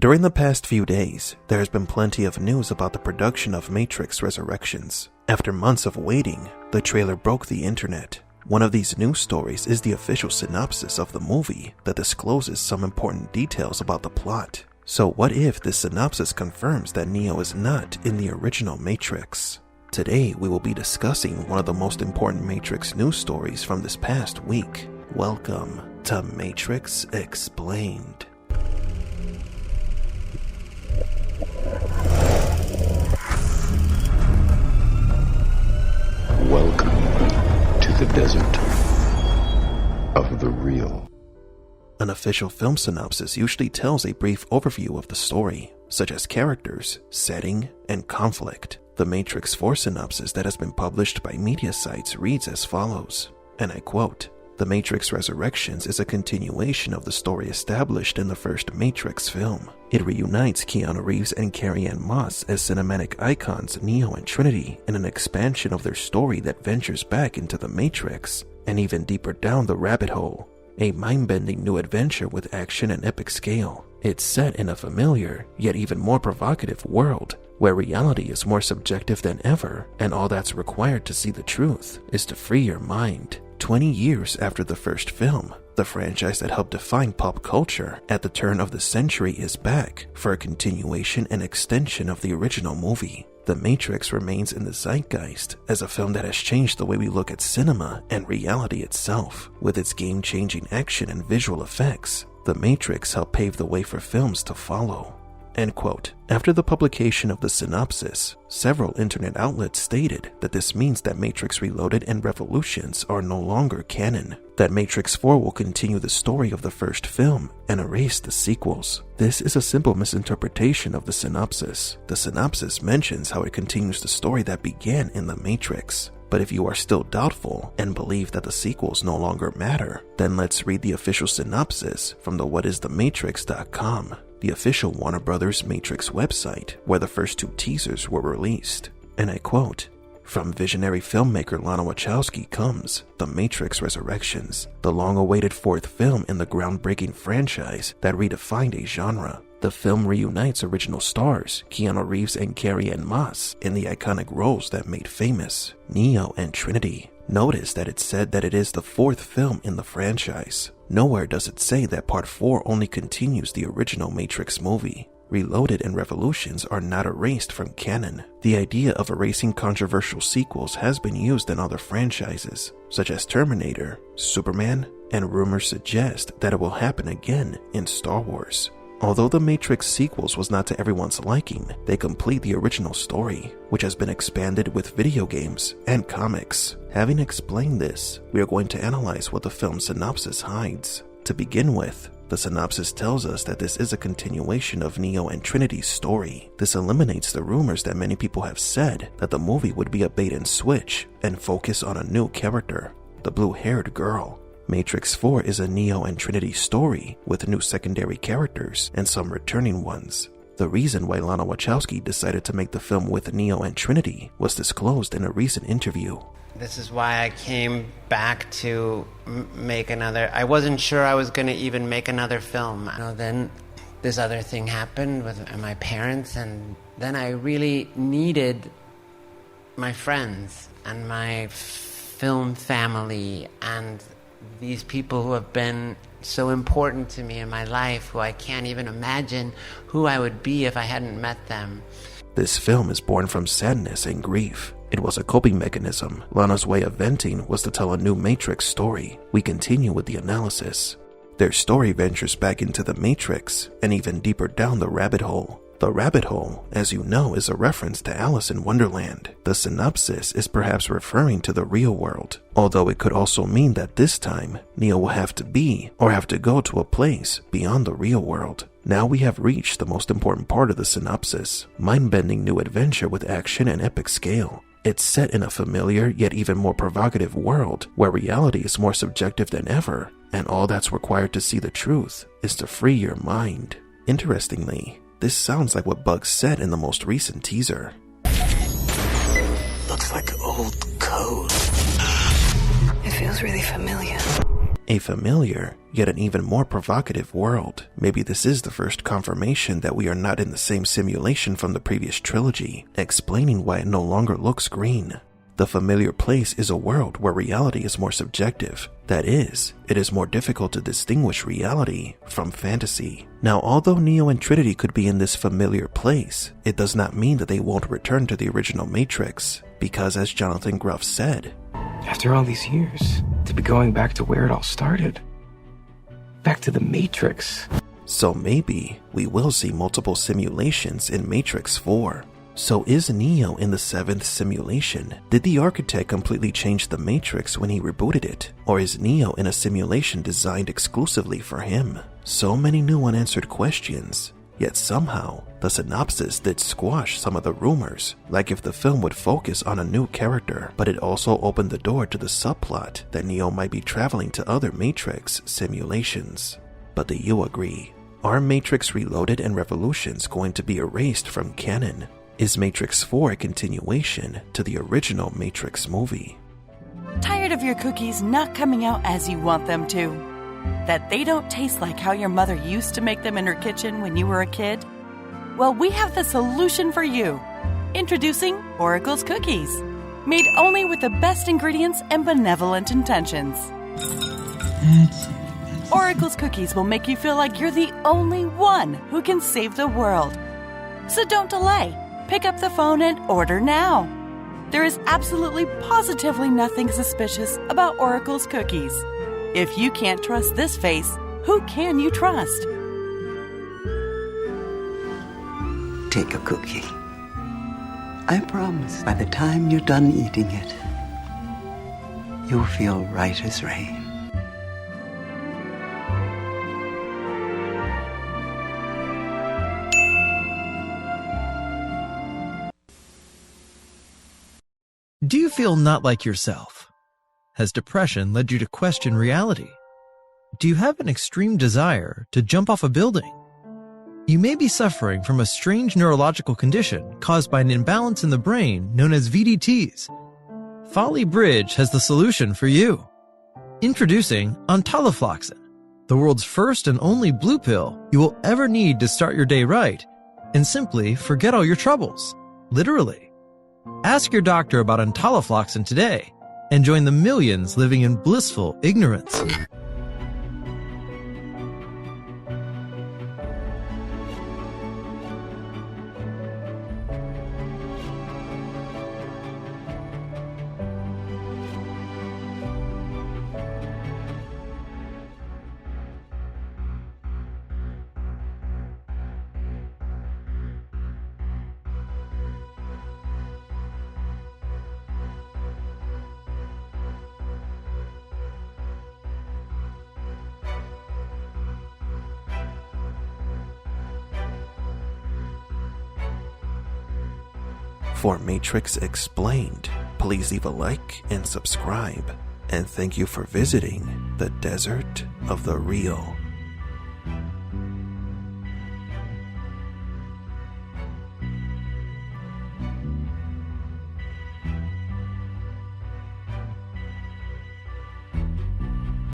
During the past few days, there has been plenty of news about the production of Matrix Resurrections. After months of waiting, the trailer broke the internet. One of these news stories is the official synopsis of the movie that discloses some important details about the plot. So what if this synopsis confirms that Neo is not in the original Matrix? Today we will be discussing one of the most important Matrix news stories from this past week. Welcome to Matrix Explained. Welcome to the desert of the real. An official film synopsis usually tells a brief overview of the story, such as characters, setting, and conflict. The Matrix 4 synopsis that has been published by media sites reads as follows, and I quote, "The Matrix Resurrections is a continuation of the story established in the first Matrix film. It reunites Keanu Reeves and Carrie-Anne Moss as cinematic icons Neo and Trinity in an expansion of their story that ventures back into the Matrix and even deeper down the rabbit hole. A mind-bending new adventure with action and epic scale. It's set in a familiar, yet even more provocative world, where reality is more subjective than ever, and all that's required to see the truth is to free your mind." 20 years after the first film, the franchise that helped define pop culture at the turn of the century is back for a continuation and extension of the original movie. The Matrix remains in the zeitgeist as a film that has changed the way we look at cinema and reality itself. With its game-changing action and visual effects, The Matrix helped pave the way for films to follow. End quote. After the publication of the synopsis, several internet outlets stated that this means that Matrix Reloaded and Revolutions are no longer canon, that Matrix 4 will continue the story of the first film and erase the sequels. This is a simple misinterpretation of the synopsis. The synopsis mentions how it continues the story that began in the Matrix. But if you are still doubtful and believe that the sequels no longer matter, then let's read the official synopsis from the whatisthematrix.com. the official Warner Bros. Matrix website, where the first two teasers were released. And I quote, "From visionary filmmaker Lana Wachowski comes The Matrix Resurrections, the long-awaited fourth film in the groundbreaking franchise that redefined a genre. The film reunites original stars, Keanu Reeves and Carrie-Anne Moss, in the iconic roles that made famous Neo and Trinity. Notice that it said that it is the fourth film in the franchise. Nowhere does it say that Part 4 only continues the original Matrix movie. Reloaded and Revolutions are not erased from canon. The idea of erasing controversial sequels has been used in other franchises, such as Terminator, Superman, and rumors suggest that it will happen again in Star Wars. Although the Matrix sequels was not to everyone's liking, they complete the original story, which has been expanded with video games and comics. Having explained this, we are going to analyze what the film synopsis hides. To begin with, the synopsis tells us that this is a continuation of Neo and Trinity's story. This eliminates the rumors that many people have said that the movie would be a bait and switch and focus on a new character, the blue-haired girl. Matrix 4 is a Neo and Trinity story with new secondary characters and some returning ones. The reason why Lana Wachowski decided to make the film with Neo and Trinity was disclosed in a recent interview. This is why I came back to make another. I wasn't sure I was going to even make another film. Then this other thing happened with my parents, and then I really needed my friends and my film family and these people who have been so important to me in my life, who I can't even imagine who I would be if I hadn't met them. This film is born from sadness and grief. It was a coping mechanism. Lana's way of venting was to tell a new Matrix story. We continue with the analysis. Their story ventures back into the Matrix and even deeper down the rabbit hole. The rabbit hole, as you know, is a reference to Alice in Wonderland. The synopsis is perhaps referring to the real world, although it could also mean that this time, Neo will have to be or have to go to a place beyond the real world. Now we have reached the most important part of the synopsis, mind-bending new adventure with action and epic scale. It's set in a familiar yet even more provocative world where reality is more subjective than ever, and all that's required to see the truth is to free your mind. Interestingly, this sounds like what Bugs said in the most recent teaser. Looks like old code. It feels really familiar. A familiar, yet an even more provocative world. Maybe this is the first confirmation that we are not in the same simulation from the previous trilogy, explaining why it no longer looks green. The familiar place is a world where reality is more subjective. That is, it is more difficult to distinguish reality from fantasy. Now, although Neo and Trinity could be in this familiar place, it does not mean that they won't return to the original Matrix, because as Jonathan Groff said, after all these years, to be going back to where it all started. Back to the Matrix. So maybe we will see multiple simulations in Matrix 4. So is Neo in the 7th simulation? Did the architect completely change the Matrix when he rebooted it? Or is Neo in a simulation designed exclusively for him? So many new unanswered questions. Yet somehow, the synopsis did squash some of the rumors, like if the film would focus on a new character, but it also opened the door to the subplot that Neo might be traveling to other Matrix simulations. But do you agree? Are Matrix Reloaded and Revolutions going to be erased from canon? Is Matrix 4 a continuation to the original Matrix movie? Tired of your cookies not coming out as you want them to? That they don't taste like how your mother used to make them in her kitchen when you were a kid? Well, we have the solution for you. Introducing Oracle's Cookies. Made only with the best ingredients and benevolent intentions. Oracle's Cookies will make you feel like you're the only one who can save the world. So don't delay. Pick up the phone and order now. There is absolutely positively nothing suspicious about Oracle's Cookies. If you can't trust this face, who can you trust? Take a cookie. I promise by the time you're done eating it, you'll feel right as rain. Do you feel not like yourself? Has depression led you to question reality? Do you have an extreme desire to jump off a building? You may be suffering from a strange neurological condition caused by an imbalance in the brain known as VDTs. Folly Bridge has the solution for you. Introducing Entalofloxacin, the world's first and only blue pill you will ever need to start your day right and simply forget all your troubles, literally. Ask your doctor about Entalofloxacin today and join the millions living in blissful ignorance. For Matrix Explained, please leave a like and subscribe. And thank you for visiting the Desert of the Real.